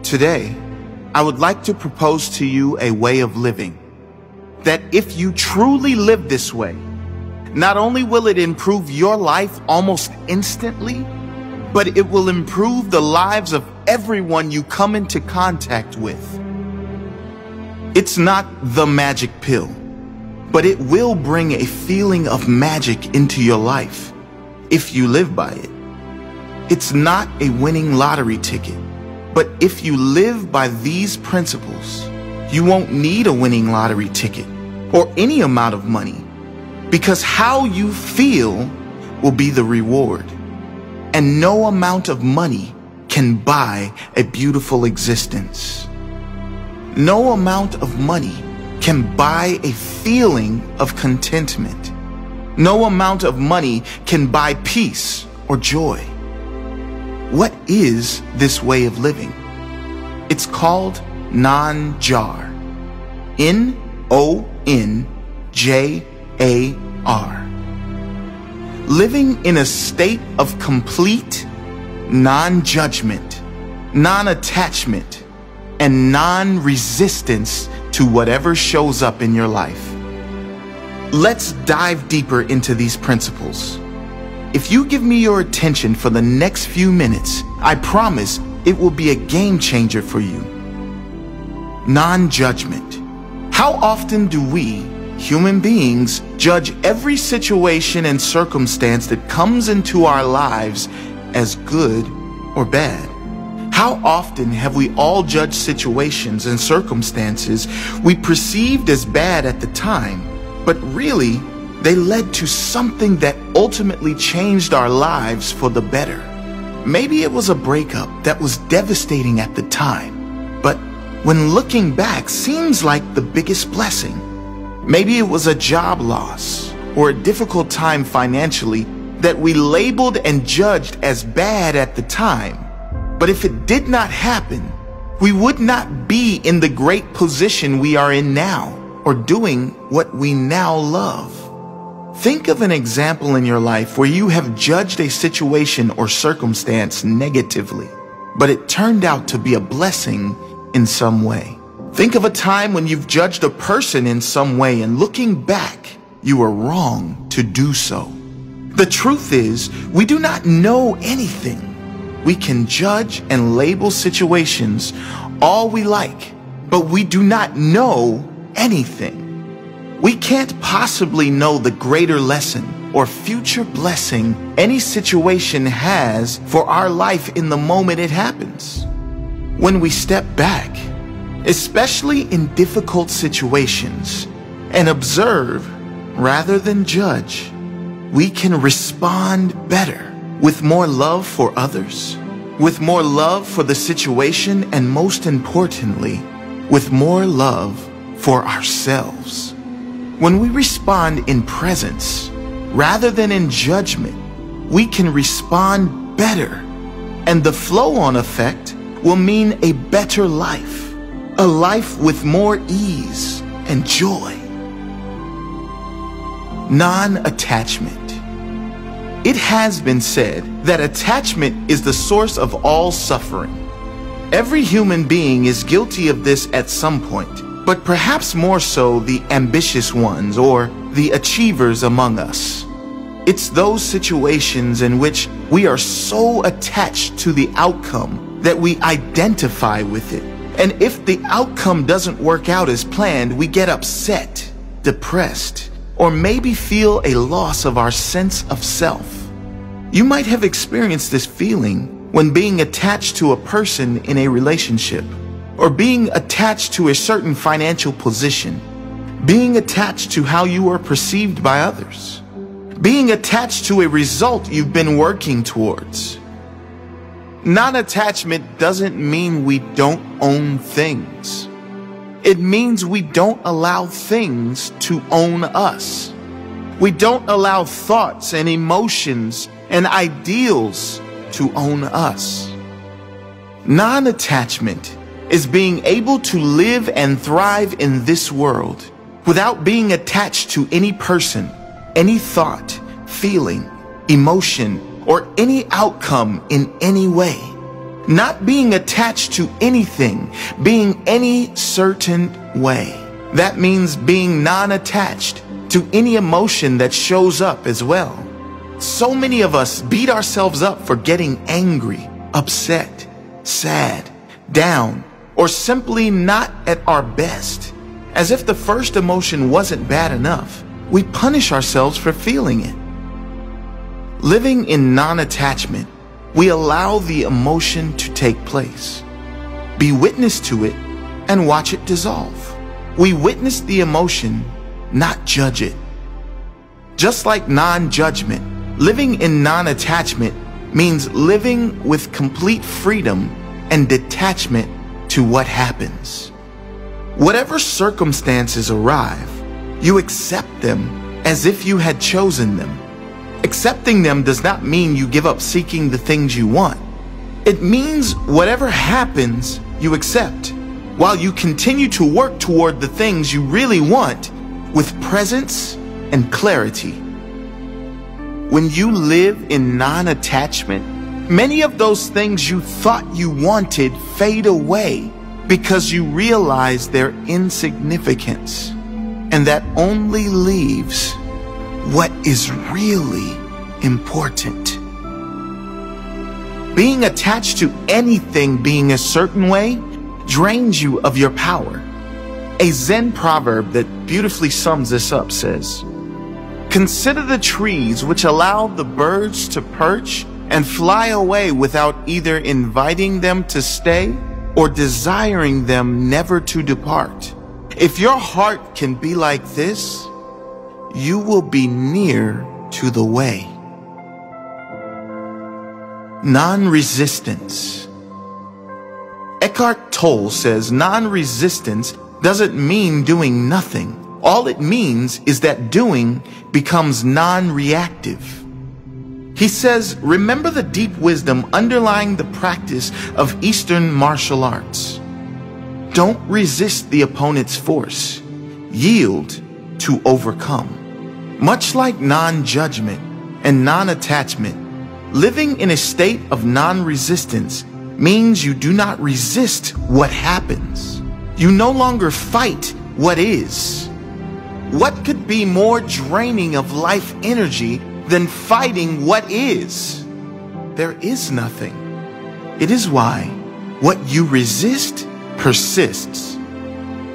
Today, I would like to propose to you a way of living that if you truly live this way, not only will it improve your life almost instantly, but it will improve the lives of everyone you come into contact with. It's not the magic pill, but it will bring a feeling of magic into your life if you live by it. It's not a winning lottery ticket, but if you live by these principles, you won't need a winning lottery ticket or any amount of money, because how you feel will be the reward. And no amount of money can buy a beautiful existence. No amount of money can buy a feeling of contentment. No amount of money can buy peace or joy. What is this way of living? It's called non-jar. N-O-N-J-A-R. Living in a state of complete non-judgment, non-attachment, and non-resistance to whatever shows up in your life. Let's dive deeper into these principles. If you give me your attention for the next few minutes, I promise it will be a game changer for you. Non-judgment. How often do we, human beings, judge every situation and circumstance that comes into our lives as good or bad? How often have we all judged situations and circumstances we perceived as bad at the time, but really they led to something that ultimately changed our lives for the better? Maybe it was a breakup that was devastating at the time, but when looking back seems like the biggest blessing. Maybe it was a job loss or a difficult time financially that we labeled and judged as bad at the time. But if it did not happen, we would not be in the great position we are in now or doing what we now love. Think of an example in your life where you have judged a situation or circumstance negatively, but it turned out to be a blessing in some way. Think of a time when you've judged a person in some way and looking back, you were wrong to do so. The truth is, we do not know anything. We can judge and label situations all we like, but we do not know anything. We can't possibly know the greater lesson or future blessing any situation has for our life in the moment it happens. When we step back, especially in difficult situations, and observe rather than judge, we can respond better with more love for others, with more love for the situation, and most importantly, with more love for ourselves. When we respond in presence rather than in judgment, we can respond better, and the flow-on effect will mean a better life, a life with more ease and joy. Non-attachment. It has been said that attachment is the source of all suffering. Every human being is guilty of this at some point, but perhaps more so the ambitious ones or the achievers among us. It's those situations in which we are so attached to the outcome that we identify with it. And if the outcome doesn't work out as planned, we get upset, depressed, or maybe feel a loss of our sense of self. You might have experienced this feeling when being attached to a person in a relationship, or being attached to a certain financial position, being attached to how you are perceived by others, being attached to a result you've been working towards. Non-attachment doesn't mean we don't own things. It means we don't allow things to own us. We don't allow thoughts and emotions and ideals to own us. Non-attachment is being able to live and thrive in this world without being attached to any person, any thought, feeling, emotion, or any outcome in any way. Not being attached to anything, being any certain way. That means being non-attached to any emotion that shows up as well. So many of us beat ourselves up for getting angry, upset, sad, down, or simply not at our best. As if the first emotion wasn't bad enough, we punish ourselves for feeling it. Living in non-attachment, we allow the emotion to take place, be witness to it, and watch it dissolve. We witness the emotion, not judge it. Just like non-judgment, living in non-attachment means living with complete freedom and detachment to what happens. Whatever circumstances arrive, you accept them as if you had chosen them. Accepting them does not mean you give up seeking the things you want. It means whatever happens, you accept, while you continue to work toward the things you really want with presence and clarity. When you live in non-attachment, many of those things you thought you wanted fade away because you realize their insignificance, and that only leaves what is really important. Being attached to anything being a certain way drains you of your power. A Zen proverb that beautifully sums this up says, "Consider the trees which allow the birds to perch and fly away without either inviting them to stay or desiring them never to depart. If your heart can be like this, you will be near to the way." Non-resistance. Eckhart Tolle says non-resistance doesn't mean doing nothing. All it means is that doing becomes non-reactive. He says, remember the deep wisdom underlying the practice of Eastern martial arts. Don't resist the opponent's force. Yield to overcome. Much like non-judgment and non-attachment, living in a state of non-resistance means you do not resist what happens. You no longer fight what is. What could be more draining of life energy than fighting what is? There is nothing. It is why what you resist persists.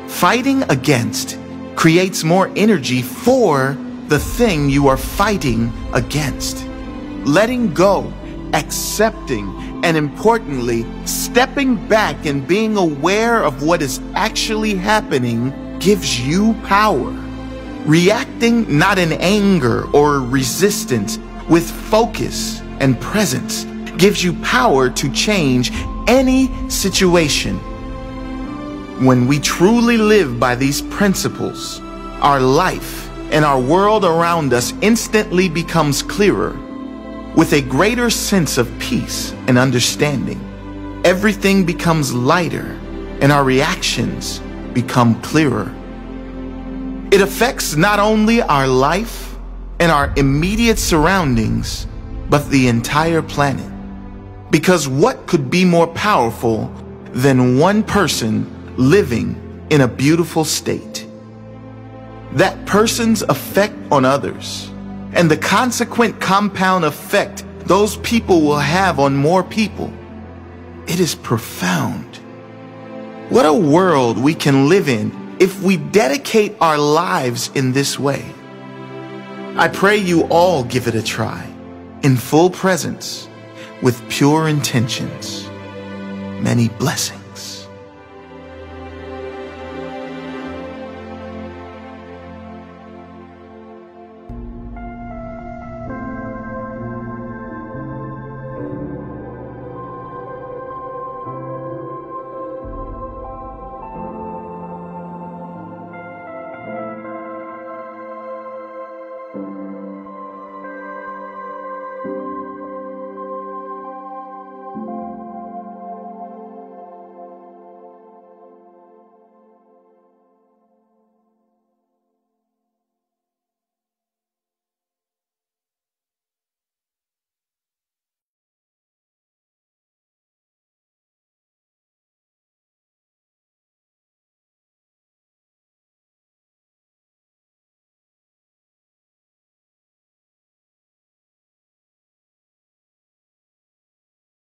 Fighting against creates more energy for the thing you are fighting against. Letting go, accepting, and importantly, stepping back and being aware of what is actually happening gives you power. Reacting not in anger or resistance, with focus and presence, gives you power to change any situation. When we truly live by these principles, our life and our world around us instantly becomes clearer, with a greater sense of peace and understanding. Everything becomes lighter and our reactions become clearer. It affects not only our life and our immediate surroundings, but the entire planet. Because what could be more powerful than one person living in a beautiful state? That person's effect on others and the consequent compound effect those people will have on more people. It is profound. What a world we can live in if we dedicate our lives in this way. I pray you all give it a try, in full presence, with pure intentions. Many blessings.